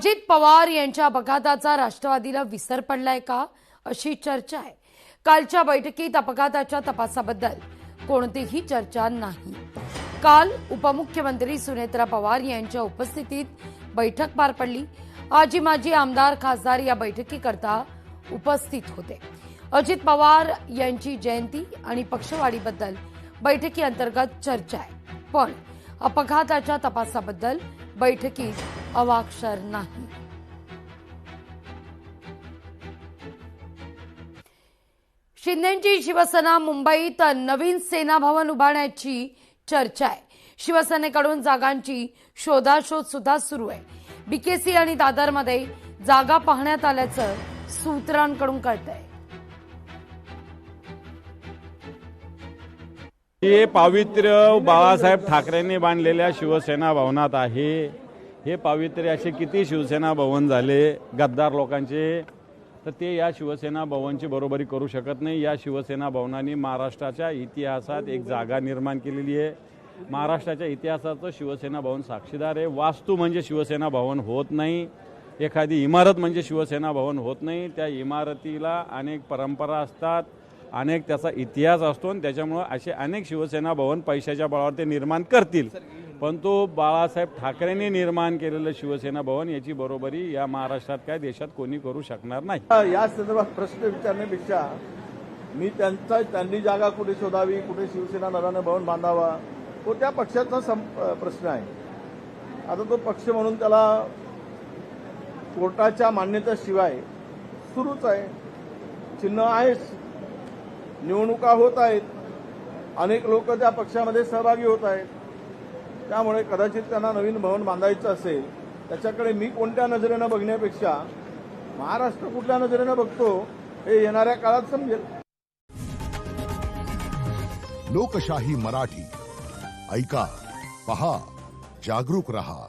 अजित पवार यांच्या अपघाताचा राष्ट्रवादीला विसर पडलाय का अशी चर्चा आहे। कालच्या बैठकीत अपघाताच्या तपासाबद्दल कोणतीही चर्चा नाही। काल उपमुख्यमंत्री सुनेत्रा पवार यांच्या उपस्थितीत बैठक पार पडली। आजी माजी आमदार खासदार या बैठकीकरता उपस्थित होते। अजित पवार यांची जयंती आणि पक्षवाढीबद्दल बैठकी अंतर्गत चर्चा आहे, पण अपघाताच्या तपासाबद्दल बैठकीत अवाक्षर नाही। शिंदेची शिवसेना मुंबईत नवीन सेना भवन उभारण्याची चर्चा आहे। शिवसेनेकडून जागांची शोधाशोध सुद्धा सुरू आहे। बीकेसी आणि दादरमध्ये जागा पाहण्यात आल्याचं सूत्रांकडून कळतंय। हे पावित्र्य बाळासाहेब ठाकरेंनी बांधलेल्या शिवसेना भवनात आहे। हे पावित्र्य असे किती शिवसेना भवन झाले गद्दार लोकांचे, तर ते या शिवसेना भवनची बरोबरी करू शकत नाही। या शिवसेना भवनाने महाराष्ट्राच्या इतिहासात एक जागा निर्माण केलेली आहे। महाराष्ट्राच्या इतिहासाचं शिवसेना भवन साक्षीदार आहे। वास्तू म्हणजे शिवसेना भवन होत नाही, एखादी इमारत म्हणजे शिवसेना भवन होत नाही। त्या इमारतीला अनेक परंपरा असतात, अनेक त्याचा इतिहास असतो आणि त्याच्यामुळे असे अनेक शिवसेना भवन पैशाच्या बळावर ते निर्माण करतील, पण तो बाळासाहेब ठाकरेंनी निर्माण केलेलं शिवसेना भवन याची बरोबरी या महाराष्ट्रात काय देशात कोणी करू शकणार नाही। या संदर्भात प्रश्न विचारण्यापेक्षा मी त्यांनी जागा कुठे शोधावी, कुठे शिवसेना नव्यानं भवन बांधावा, तो त्या पक्षाचा प्रश्न आहे। आता तो पक्ष म्हणून त्याला कोर्टाच्या मान्यतेशिवाय सुरूच आहे, चिन्ह आहेच, निवडणुका होत आहेत, अनेक लोक त्या पक्षामध्ये सहभागी होत आहेत। त्यामुळे कदाचित त्यांना नवीन भवन बांधायचं असेल, त्याच्याकडे मी कोणत्या नजरेनं बघण्यापेक्षा महाराष्ट्र कुठल्या नजरेनं बघतो हे येणाऱ्या काळात समजेल। लोकशाही मराठी ऐका, पहा, जागरूक रहा।